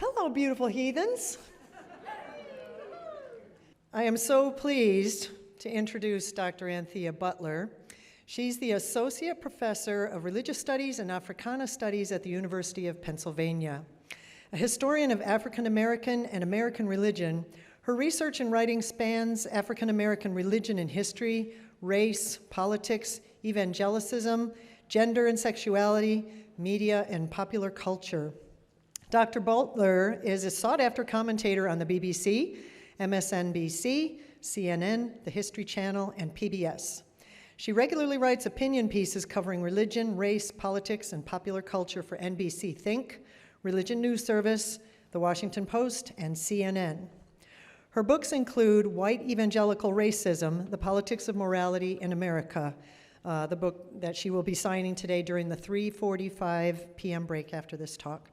Hello, beautiful heathens. I am so pleased to introduce Dr. Anthea Butler. She's the Associate Professor of Religious Studies and Africana Studies at the University of Pennsylvania. A historian of African American and American religion, her research and writing spans African American religion and history, race, politics, evangelicism, gender and sexuality, media, and popular culture. Dr. Butler is a sought-after commentator on the BBC, MSNBC, CNN, the History Channel, and PBS. She regularly writes opinion pieces covering religion, race, politics, and popular culture for NBC Think, Religion News Service, The Washington Post, and CNN. Her books include White Evangelical Racism, The Politics of Morality in America, the book that she will be signing today during the 3:45 p.m. break after this talk.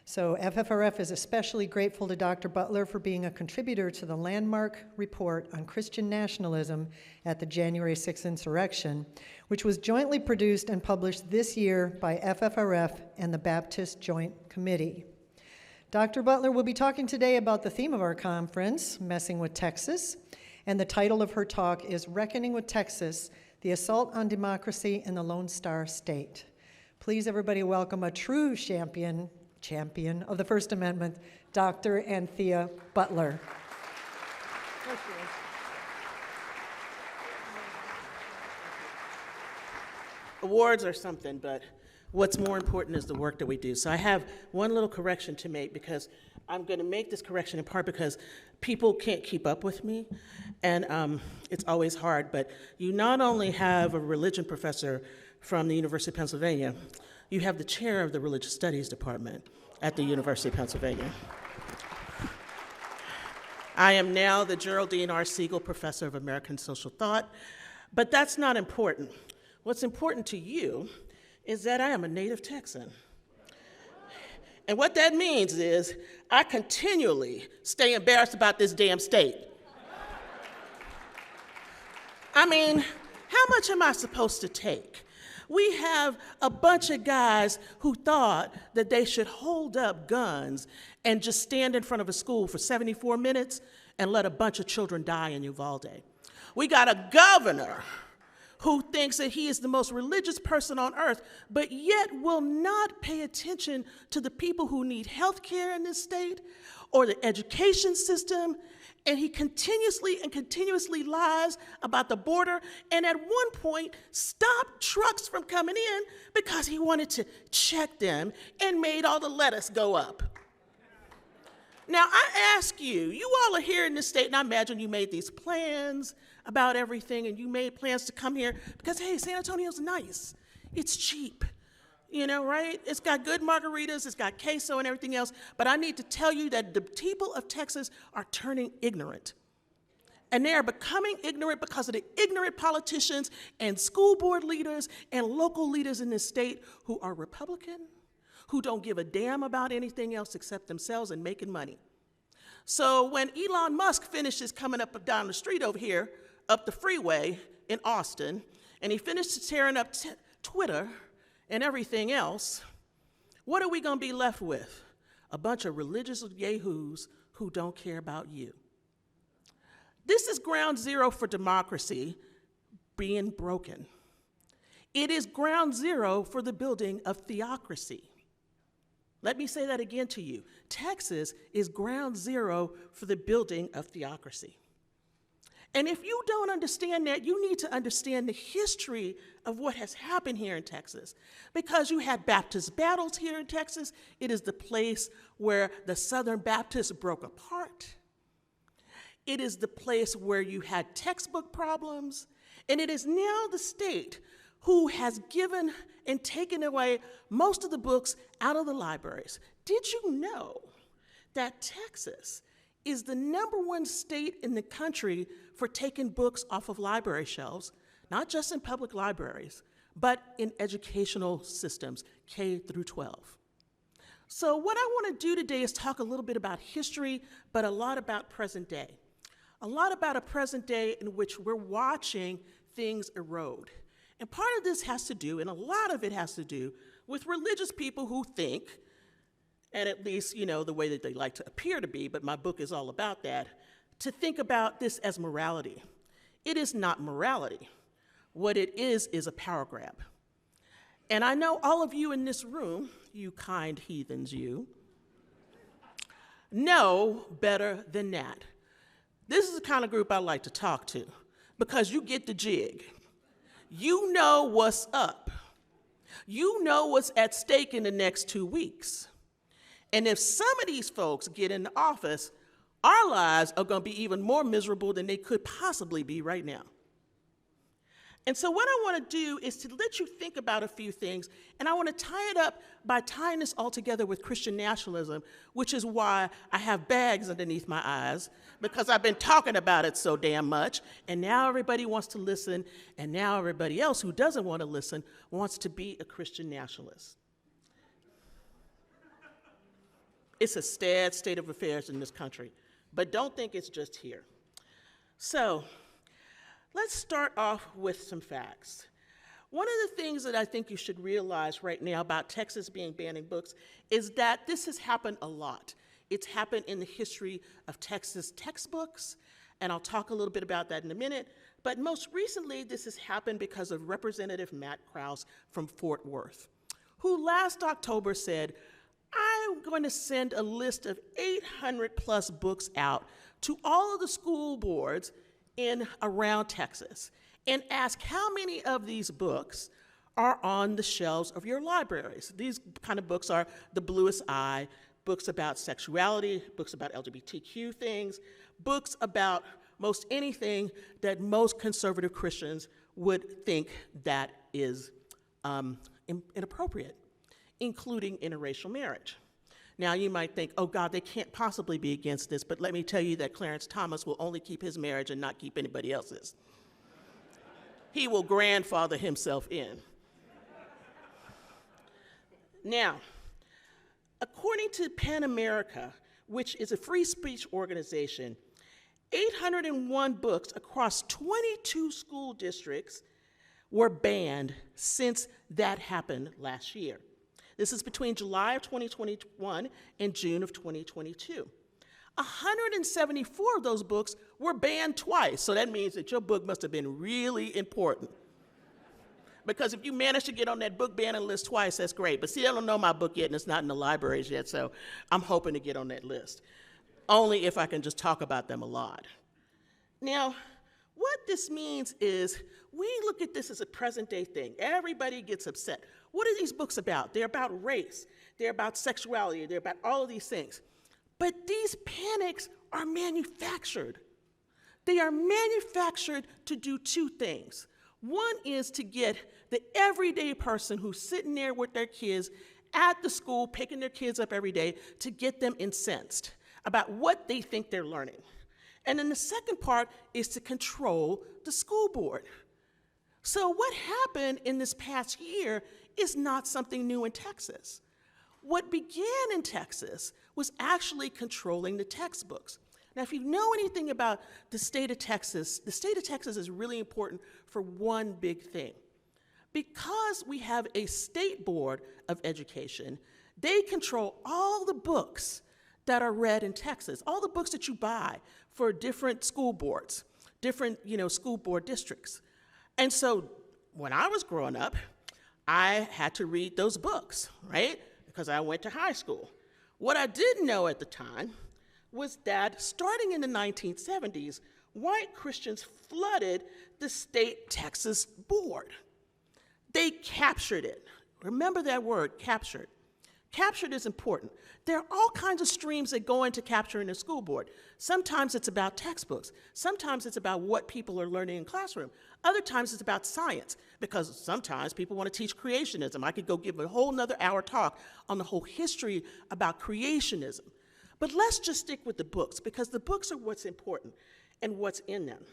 So FFRF is especially grateful to Dr. Butler for being a contributor to the landmark report on Christian nationalism at the January 6th insurrection, which was jointly produced and published this year by FFRF and the Baptist Joint Committee. Dr. Butler will be talking today about the theme of our conference, Messing with Texas, and the title of her talk is Reckoning with Texas, the Assault on Democracy in the Lone Star State. Please, everybody, welcome a true champion of the First Amendment, Dr. Anthea Butler. Awards are something, but what's more important is the work that we do. So I have one little correction to make, because I'm going to make this correction in part because people can't keep up with me, and it's always hard. But you not only have a religion professor from the University of Pennsylvania, you have the chair of the Religious Studies Department at the University of Pennsylvania. I am now the Geraldine R. Siegel Professor of American Social Thought, but that's not important. What's important to you is that I am a native Texan. And what that means is I continually stay embarrassed about this damn state. I mean, how much am I supposed to take? We have a bunch of guys who thought that they should hold up guns and just stand in front of a school for 74 minutes and let a bunch of children die in Uvalde. We got a governor who thinks that he is the most religious person on earth, but yet will not pay attention to the people who need health care in this state or the education system. And he continuously lies about the border, and at one point stopped trucks from coming in because he wanted to check them and made all the lettuce go up. Now I ask you, you all are here in this state, and I imagine you made these plans about everything, and you made plans to come here because, hey, San Antonio's nice, it's cheap. You know, right? It's got good margaritas, it's got queso and everything else, but I need to tell you that the people of Texas are turning ignorant. And they are becoming ignorant because of the ignorant politicians and school board leaders and local leaders in this state who are Republican, who don't give a damn about anything else except themselves and making money. So when Elon Musk finishes coming up down the street over here, up the freeway in Austin, and he finishes tearing up Twitter and everything else, what are we going to be left with? A bunch of religious yahoos who don't care about you. This is ground zero for democracy being broken. It is ground zero for the building of theocracy. Let me say that again to you. Texas is ground zero for the building of theocracy. And if you don't understand that, you need to understand the history of what has happened here in Texas. Because you had Baptist battles here in Texas, it is the place where the Southern Baptists broke apart. It is the place where you had textbook problems. And it is now the state who has given and taken away most of the books out of the libraries. Did you know that Texas is the #1 state in the country for taking books off of library shelves, not just in public libraries, but in educational systems, K through 12. So what I want to do today is talk a little bit about history, but a lot about present day. A lot about a present day in which we're watching things erode. And part of this has to do, and a lot of it has to do, with religious people who think and at least, the way that they like to appear to be, but my book is all about that, to think about this as morality. It is not morality. What it is a power grab. And I know all of you in this room, you kind heathens, you, know better than that. This is the kind of group I like to talk to because you get the jig. You know what's up. You know what's at stake in the next 2 weeks. And if some of these folks get into office, our lives are going to be even more miserable than they could possibly be right now. And so what I want to do is to let you think about a few things, and I want to tie it up by tying this all together with Christian nationalism, which is why I have bags underneath my eyes, because I've been talking about it so damn much, and now everybody wants to listen, and now everybody else who doesn't want to listen wants to be a Christian nationalist. It's a sad state of affairs in this country, but don't think it's just here. So, let's start off with some facts. One of the things that I think you should realize right now about Texas banning books is that this has happened a lot. It's happened in the history of Texas textbooks, and I'll talk a little bit about that in a minute, but most recently this has happened because of Representative Matt Krause from Fort Worth, who last October said, I'm going to send a list of 800 plus books out to all of the school boards in around Texas and ask how many of these books are on the shelves of your libraries. These kind of books are The Bluest Eye, books about sexuality, books about LGBTQ things, books about most anything that most conservative Christians would think that is inappropriate, including interracial marriage. Now, you might think, oh God, they can't possibly be against this, but let me tell you that Clarence Thomas will only keep his marriage and not keep anybody else's. He will grandfather himself in. Now, according to PEN America, which is a free speech organization, 801 books across 22 school districts were banned since that happened last year. This is between July of 2021 and June of 2022. 174 of those books were banned twice, so that means that your book must have been really important. Because if you manage to get on that book banning list twice, that's great. But see, I don't know my book yet, and it's not in the libraries yet, so I'm hoping to get on that list. Only if I can just talk about them a lot. Now, what this means is we look at this as a present-day thing. Everybody gets upset. What are these books about? They're about race. They're about sexuality. They're about all of these things. But these panics are manufactured. They are manufactured to do two things. One is to get the everyday person who's sitting there with their kids at the school, picking their kids up every day, to get them incensed about what they think they're learning. And then the second part is to control the school board. So what happened in this past year is not something new in Texas. What began in Texas was actually controlling the textbooks. Now, if you know anything about the state of Texas is really important for one big thing. Because we have a state board of education, they control all the books that are read in Texas, all the books that you buy for different school boards, different school board districts. And so when I was growing up, I had to read those books, right? Because I went to high school. What I didn't know at the time was that starting in the 1970s, white Christians flooded the state Texas board. They captured it. Remember that word, captured. Captured is important. There are all kinds of streams that go into capturing a school board. Sometimes it's about textbooks. Sometimes it's about what people are learning in classroom. Other times it's about science, because sometimes people want to teach creationism. I could go give a whole nother hour talk on the whole history about creationism. But let's just stick with the books, because the books are what's important and what's in them.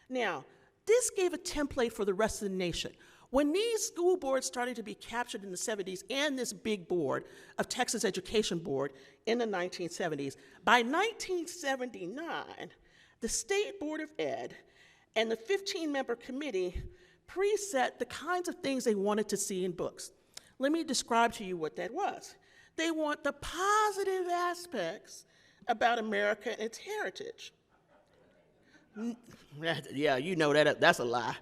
Now, this gave a template for the rest of the nation. When these school boards started to be captured in the 70s and this big board of Texas Education Board in the 1970s, by 1979, the State Board of Ed and the 15-member committee preset the kinds of things they wanted to see in books. Let me describe to you what that was. They want the positive aspects about America and its heritage. Yeah, you know that's a lie,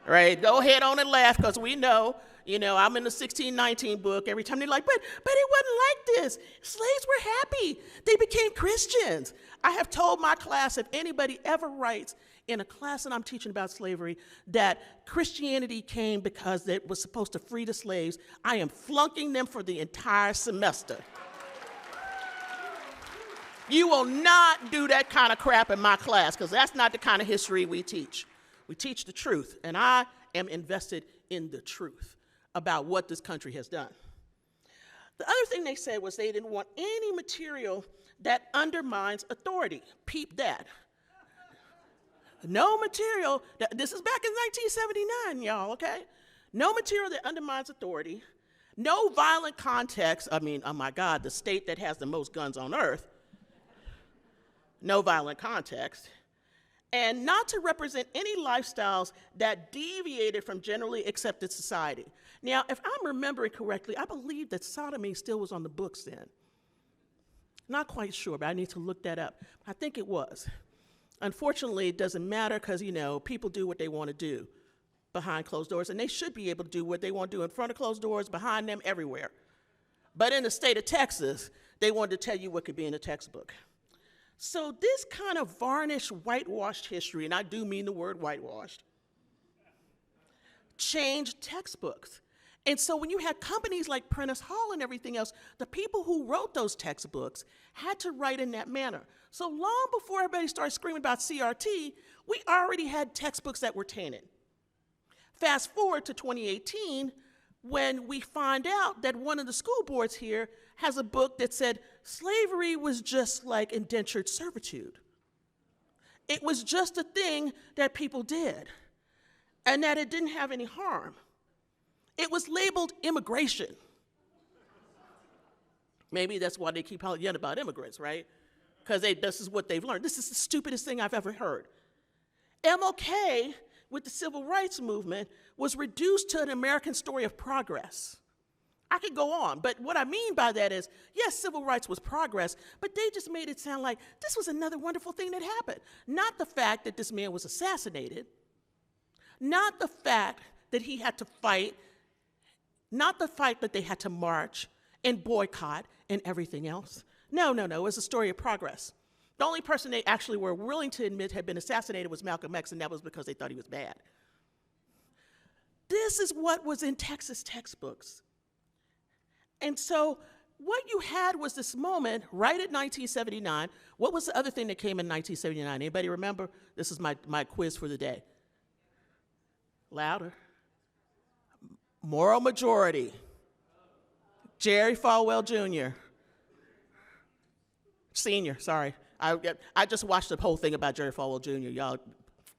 right? Go ahead on and laugh, because we know, I'm in the 1619 book. Every time they're like, but it wasn't like this. Slaves were happy. They became Christians. I have told my class, if anybody ever writes in a class that I'm teaching about slavery that Christianity came because it was supposed to free the slaves, I am flunking them for the entire semester. You will not do that kind of crap in my class, because that's not the kind of history we teach. We teach the truth, and I am invested in the truth about what this country has done. The other thing they said was they didn't want any material that undermines authority. Peep that. No material, this is back in 1979, y'all, okay? No material that undermines authority, no violent context. I mean, oh my God, the state that has the most guns on earth. No violent context, and not to represent any lifestyles that deviated from generally accepted society. Now, if I'm remembering correctly, I believe that sodomy still was on the books then. Not quite sure, but I need to look that up. I think it was. Unfortunately, it doesn't matter, because, people do what they want to do behind closed doors, and they should be able to do what they want to do in front of closed doors, behind them, everywhere. But in the state of Texas, they wanted to tell you what could be in the textbook. So this kind of varnished, whitewashed history, and I do mean the word whitewashed, changed textbooks. And so when you had companies like Prentice Hall and everything else, the people who wrote those textbooks had to write in that manner. So long before everybody started screaming about CRT, we already had textbooks that were tainted. Fast forward to 2018, when we find out that one of the school boards here has a book that said slavery was just like indentured servitude. It was just a thing that people did, and that it didn't have any harm. It was labeled immigration. Maybe that's why they keep yelling about immigrants, right? Because this is what they've learned. This is the stupidest thing I've ever heard. MLK, with the civil rights movement, was reduced to an American story of progress. I could go on, but what I mean by that is, yes, civil rights was progress, but they just made it sound like this was another wonderful thing that happened. Not the fact that this man was assassinated, not the fact that he had to fight, not the fact that they had to march and boycott and everything else. No, it was a story of progress. The only person they actually were willing to admit had been assassinated was Malcolm X, and that was because they thought he was bad. This is what was in Texas textbooks. And so what you had was this moment right at 1979. What was the other thing that came in 1979? Anybody remember? This is my quiz for the day. Louder. Moral majority. Jerry Falwell Jr. Senior, sorry. I just watched the whole thing about Jerry Falwell Jr. Y'all,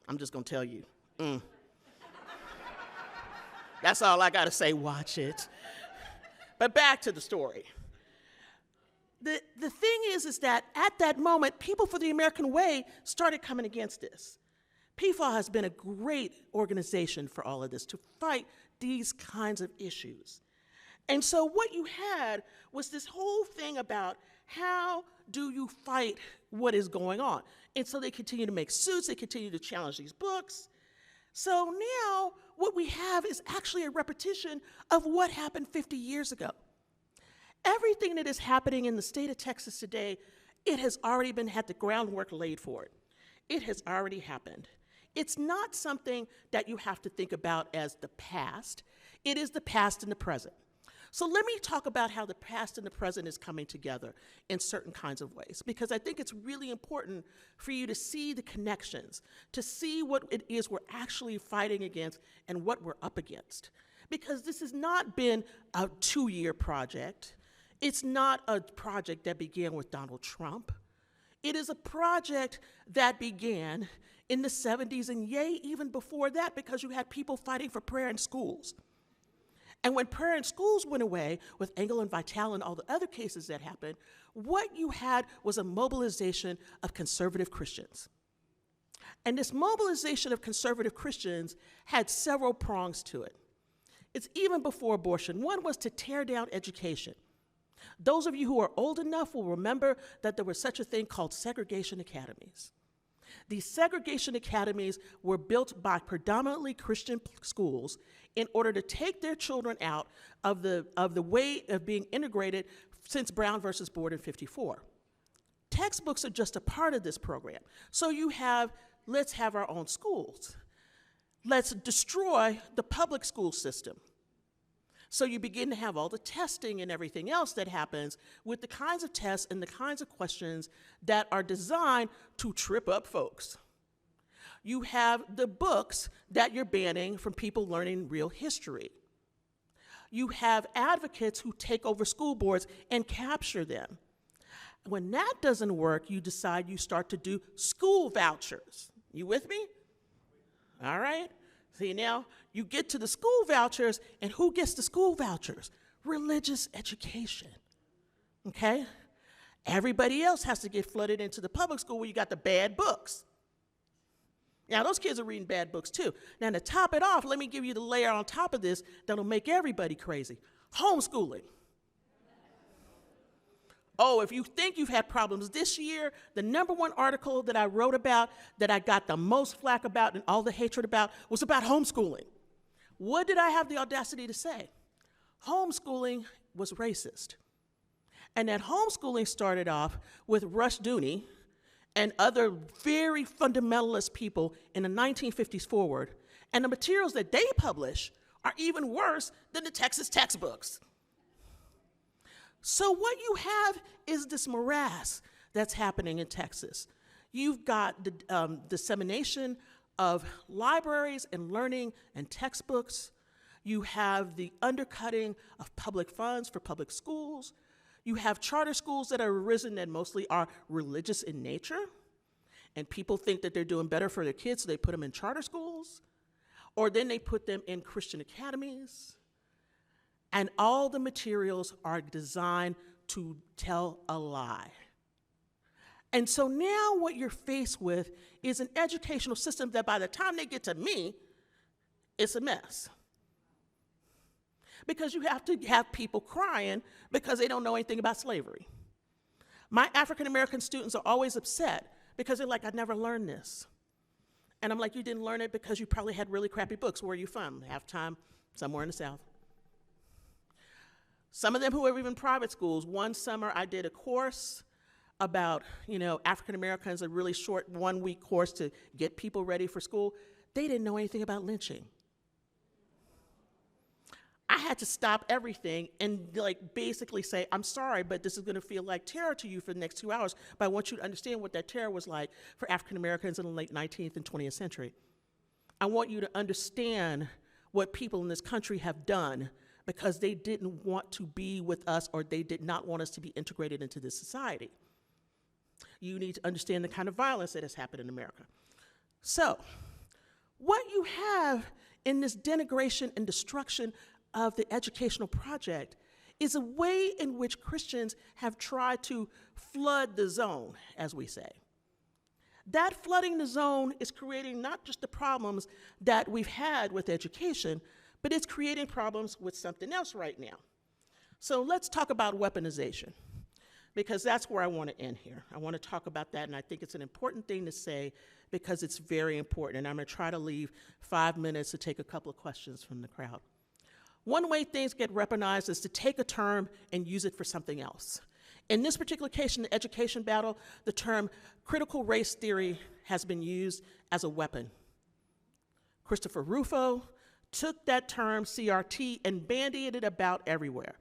I'm just going to tell you. That's all I got to say. Watch it. But back to the story. The thing is that at that moment, People for the American Way started coming against this. PFAW has been a great organization for all of this, to fight these kinds of issues. And so what you had was this whole thing about how do you fight what is going on? And so they continue to make suits, they continue to challenge these books. So now what we have is actually a repetition of what happened 50 years ago. Everything that is happening in the state of Texas today, it has already had the groundwork laid for it. It has already happened. It's not something that you have to think about as the past. It is the past and the present. So let me talk about how the past and the present is coming together in certain kinds of ways, because I think it's really important for you to see the connections, to see what it is we're actually fighting against and what we're up against. Because this has not been a 2-year project. It's not a project that began with Donald Trump. It is a project that began in the 70s and yay, even before that, because you had people fighting for prayer in schools. And when prayer in schools went away with Engel and Vitale and all the other cases that happened, what you had was a mobilization of conservative Christians. And this mobilization of conservative Christians had several prongs to it. It's even before abortion. One was to tear down education. Those of you who are old enough will remember that there was such a thing called segregation academies. These segregation academies were built by predominantly Christian schools in order to take their children out of the way of being integrated since Brown versus Board in '54. Textbooks are just a part of this program. So you have, let's have our own schools. Let's destroy the public school system. So you begin to have all the testing and everything else that happens with the kinds of tests and the kinds of questions that are designed to trip up folks. You have the books that you're banning from people learning real history. You have advocates who take over school boards and capture them. When that doesn't work, you decide you start to do school vouchers. You with me? All right. See, now you get to the school vouchers, and who gets the school vouchers? Religious education, okay? Everybody else has to get flooded into the public school where you got the bad books. Now, those kids are reading bad books too. Now, to top it off, let me give you the layer on top of this that'll make everybody crazy. Homeschooling. Oh, if you think you've had problems this year, the #1 article that I wrote about, that I got the most flack about and all the hatred about, was about homeschooling. What did I have the audacity to say? Homeschooling was racist. And that homeschooling started off with Rush Dooney and other very fundamentalist people in the 1950s forward, and the materials that they publish are even worse than the Texas textbooks. So what you have is this morass that's happening in Texas. You've got the dissemination of libraries and learning and textbooks. You have the undercutting of public funds for public schools. You have charter schools that are arisen that mostly are religious in nature, and people think that they're doing better for their kids, so they put them in charter schools, or then they put them in Christian academies. And all the materials are designed to tell a lie. And so now what you're faced with is an educational system that by the time they get to me, it's a mess. Because you have to have people crying because they don't know anything about slavery. My African American students are always upset because they're like, I never learned this. And I'm like, you didn't learn it because you probably had really crappy books. Where are you from? Half time, somewhere in the South. Some of them who are even private schools. One summer I did a course about, African Americans, a really short 1-week course to get people ready for school. They didn't know anything about lynching. I had to stop everything and basically say, I'm sorry, but this is gonna feel like terror to you for the next 2 hours, but I want you to understand what that terror was like for African Americans in the late 19th and 20th century. I want you to understand what people in this country have done because they didn't want to be with us, or they did not want us to be integrated into this society. You need to understand the kind of violence that has happened in America. So, what you have in this denigration and destruction of the educational project is a way in which Christians have tried to flood the zone, as we say. That flooding the zone is creating not just the problems that we've had with education, but it's creating problems with something else right now. So let's talk about weaponization, because that's where I want to end here. I want to talk about that, and I think it's an important thing to say because it's very important, and I'm going to try to leave 5 minutes to take a couple of questions from the crowd. One way things get weaponized is to take a term and use it for something else. In this particular case, in the education battle, the term critical race theory has been used as a weapon. Christopher Rufo took that term, CRT, and bandied it about everywhere.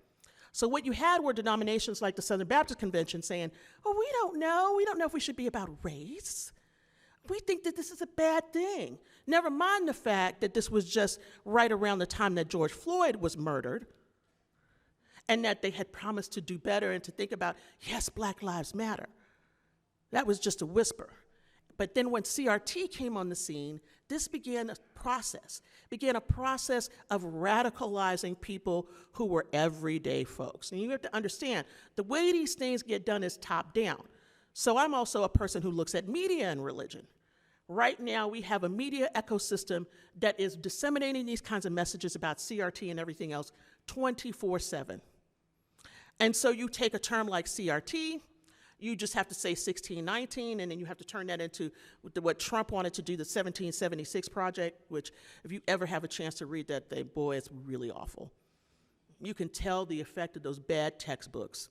So what you had were denominations like the Southern Baptist Convention saying, oh, we don't know if we should be about race. We think that this is a bad thing. Never mind the fact that this was just right around the time that George Floyd was murdered, and that they had promised to do better and to think about, yes, Black Lives Matter. That was just a whisper. But then when CRT came on the scene, this began a process of radicalizing people who were everyday folks. And you have to understand, the way these things get done is top down. So I'm also a person who looks at media and religion. Right now, we have a media ecosystem that is disseminating these kinds of messages about CRT and everything else 24/7. And so you take a term like CRT, you just have to say 1619, and then you have to turn that into what Trump wanted to do, the 1776 Project, which if you ever have a chance to read that thing, boy, it's really awful. You can tell the effect of those bad textbooks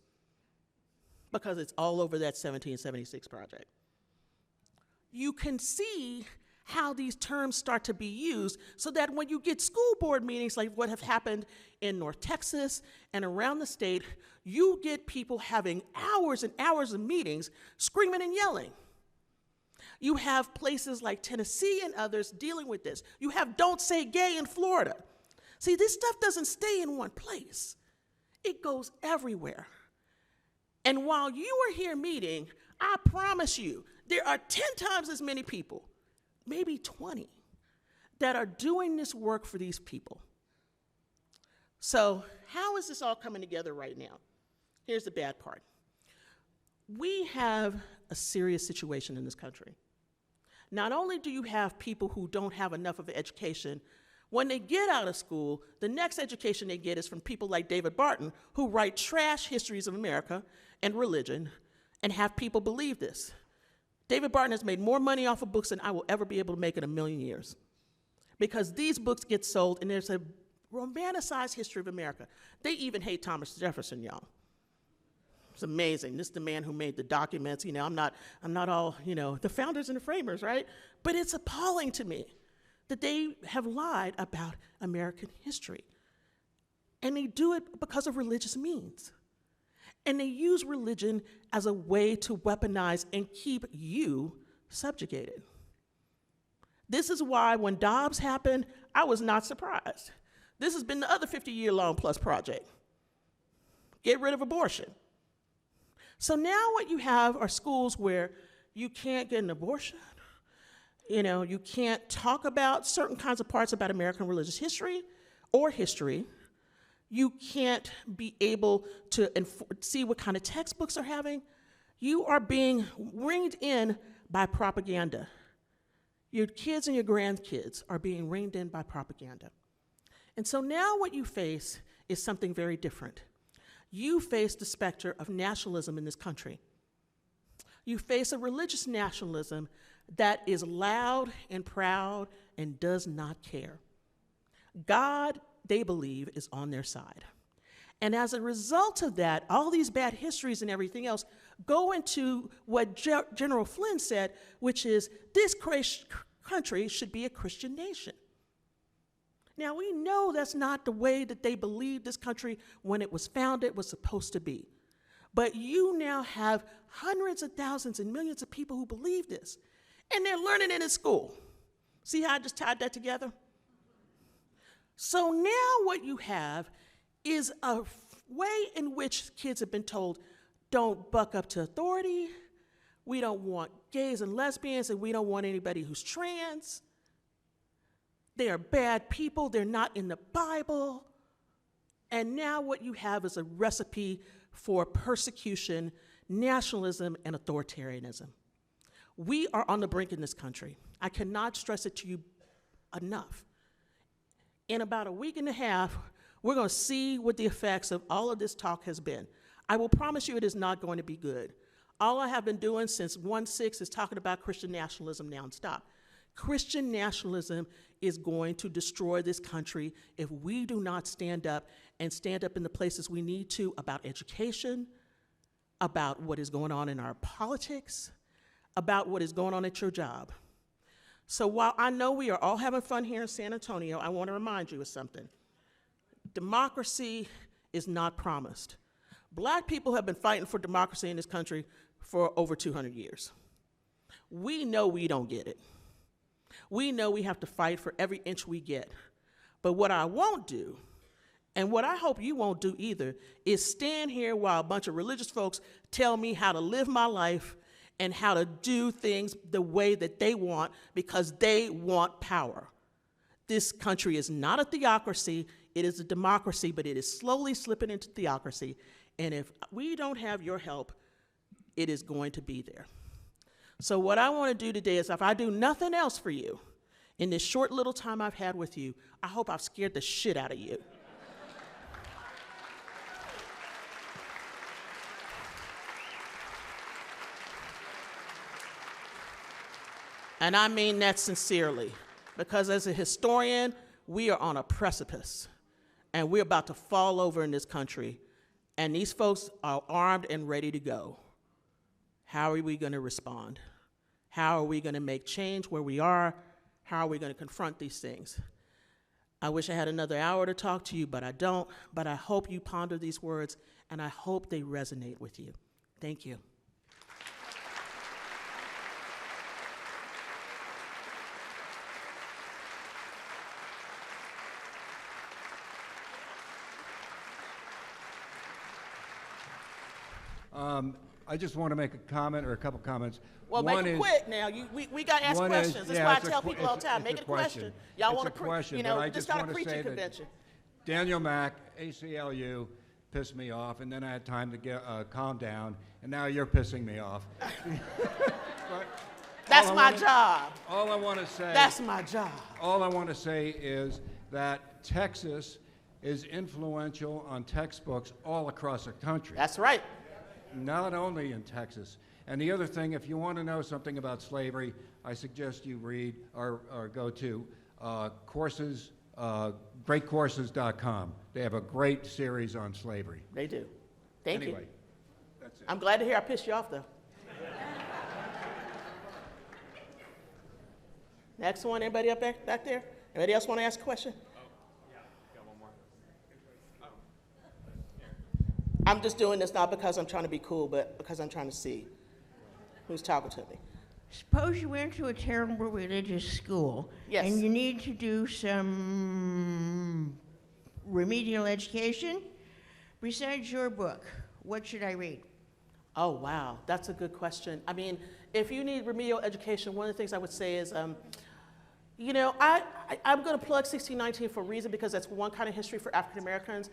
because it's all over that 1776 Project. You can see how these terms start to be used so that when you get school board meetings like what have happened in North Texas and around the state, you get people having hours and hours of meetings screaming and yelling. You have places like Tennessee and others dealing with this. You have Don't Say Gay in Florida. See, this stuff doesn't stay in one place. It goes everywhere. And while you are here meeting, I promise you, there are 10 times as many people, maybe 20, that are doing this work for these people. So how is this all coming together right now? Here's the bad part. We have a serious situation in this country. Not only do you have people who don't have enough of an education, when they get out of school, the next education they get is from people like David Barton, who write trash histories of America and religion and have people believe this. David Barton has made more money off of books than I will ever be able to make in a million years. Because these books get sold, and there's a romanticized history of America. They even hate Thomas Jefferson, y'all. It's amazing. This is the man who made the documents. You know, I'm not all, the founders and the framers, right? But it's appalling to me that they have lied about American history. And they do it because of religious means. And they use religion as a way to weaponize and keep you subjugated. This is why when Dobbs happened, I was not surprised. This has been the other 50-year-long plus project. Get rid of abortion. So now what you have are schools where you can't get an abortion. You can't talk about certain kinds of parts about American religious history or history. You can't be able to see what kind of textbooks are having. You are being ringed in by propaganda. Your kids and your grandkids are being ringed in by propaganda. And so now what you face is something very different. You face the specter of nationalism in this country. You face a religious nationalism that is loud and proud and does not care. God, they believe, is on their side. And as a result of that, all these bad histories and everything else go into what General Flynn said, which is this country should be a Christian nation. Now, we know that's not the way that they believed this country when it was founded was supposed to be. But you now have hundreds of thousands and millions of people who believe this, and they're learning it in school. See how I just tied that together? So now what you have is a way in which kids have been told, don't buck up to authority, we don't want gays and lesbians, and we don't want anybody who's trans. They are bad people, they're not in the Bible. And now what you have is a recipe for persecution, nationalism, and authoritarianism. We are on the brink in this country. I cannot stress it to you enough. In about a week and a half, we're going to see what the effects of all of this talk has been. I will promise you it is not going to be good. All I have been doing since 1/6 is talking about Christian nationalism nonstop. Christian nationalism is going to destroy this country if we do not stand up and stand up in the places we need to about education, about what is going on in our politics, about what is going on at your job. So while I know we are all having fun here in San Antonio, I want to remind you of something. Democracy is not promised. Black people have been fighting for democracy in this country for over 200 years. We know we don't get it. We know we have to fight for every inch we get. But what I won't do, and what I hope you won't do either, is stand here while a bunch of religious folks tell me how to live my life and how to do things the way that they want because they want power. This country is not a theocracy, it is a democracy, but it is slowly slipping into theocracy. And if we don't have your help, it is going to be there. So what I want to do today is, if I do nothing else for you in this short little time I've had with you, I hope I've scared the shit out of you. And I mean that sincerely, because as a historian, we are on a precipice, and we're about to fall over in this country, and these folks are armed and ready to go. How are we going to respond? How are we going to make change where we are? How are we going to confront these things? I wish I had another hour to talk to you, but I don't. But I hope you ponder these words, and I hope they resonate with you. Thank you. I just want to make a comment or a couple comments. Well, make it quick now. We got to ask questions. That's why I tell people all the time, make it a question. Y'all want to, just not a preaching convention. Daniel Mack, ACLU, pissed me off, and then I had time to get calm down, and now you're pissing me off. That's my job. All I want to say. That's my job. All I want to say is that Texas is influential on textbooks all across the country. That's right. Not only in Texas. And the other thing, if you want to know something about slavery, I suggest you read or go to greatcourses.com. They have a great series on slavery. They do. Thank you. Anyway, that's it. I'm glad to hear I pissed you off, though. Next one, anybody up back there? Anybody else want to ask a question? I'm just doing this not because I'm trying to be cool, but because I'm trying to see who's talking to me. Suppose you went to a terrible religious school, Yes. and you need to do some remedial education. Besides your book, what should I read? Oh, wow, that's a good question. I mean, if you need remedial education, one of the things I would say is, I'm going to plug 1619 for a reason, because that's one kind of history for African Americans.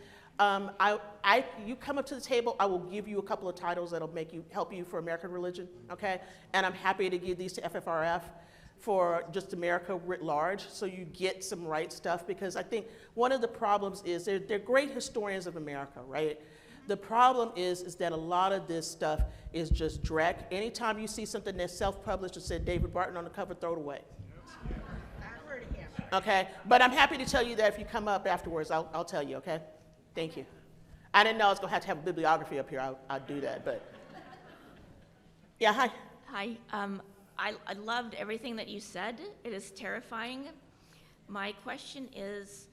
You come up to the table, I will give you a couple of titles that'll help you for American religion, okay? And I'm happy to give these to FFRF for just America writ large, so you get some right stuff, because I think one of the problems is they're great historians of America, right? The problem is that a lot of this stuff is just dreck. Anytime you see something that's self-published or said David Barton on the cover, throw it away. Okay, but I'm happy to tell you that if you come up afterwards, I'll tell you, okay? Thank you. I didn't know I was going to have a bibliography up here. I'll do that, but. Yeah, hi. Hi. I loved everything that you said. It is terrifying. My question is,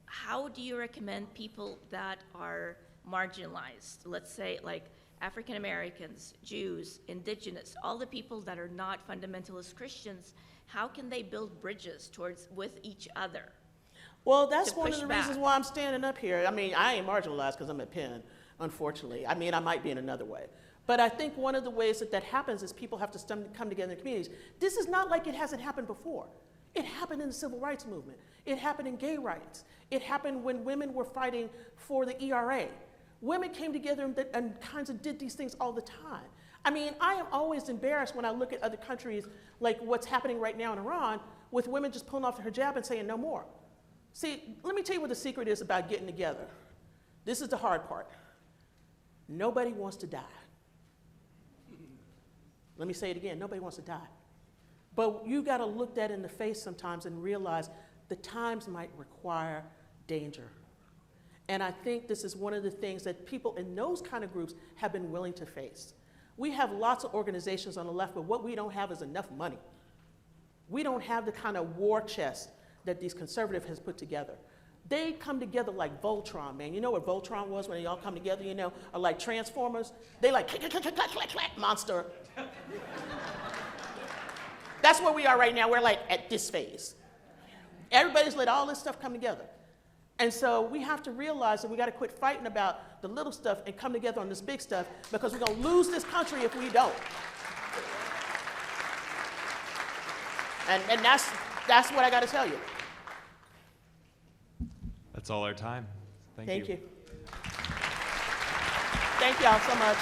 how do you recommend people that are marginalized, let's say like African Americans, Jews, indigenous, all the people that are not fundamentalist Christians, how can they build bridges with each other? Well, that's one of push the back. reasons why I'm standing up here. I mean, I ain't marginalized because I'm at Penn, unfortunately. I mean, I might be in another way. But I think one of the ways that happens is people have to come together in communities. This is not like it hasn't happened before. It happened in the civil rights movement. It happened in gay rights. It happened when women were fighting for the ERA. Women came together and kinds of did these things all the time. I mean, I am always embarrassed when I look at other countries, like what's happening right now in Iran, with women just pulling off the hijab and saying no more. See, let me tell you what the secret is about getting together. This is the hard part. Nobody wants to die. Let me say it again, nobody wants to die. But you gotta look that in the face sometimes and realize the times might require danger. And I think this is one of the things that people in those kind of groups have been willing to face. We have lots of organizations on the left, but what we don't have is enough money. We don't have the kind of war chest that these conservatives has put together. They come together like Voltron, man. You know what Voltron was when they all come together, or like Transformers? They like clack, clack, clack, clack, clack, monster. That's where we are right now. We're like at this phase. Everybody's let all this stuff come together. And so we have to realize that we got to quit fighting about the little stuff and come together on this big stuff, because we're going to lose this country if we don't. And that's what I got to tell you. That's all our time. Thank you. Thank you. Thank y'all so much.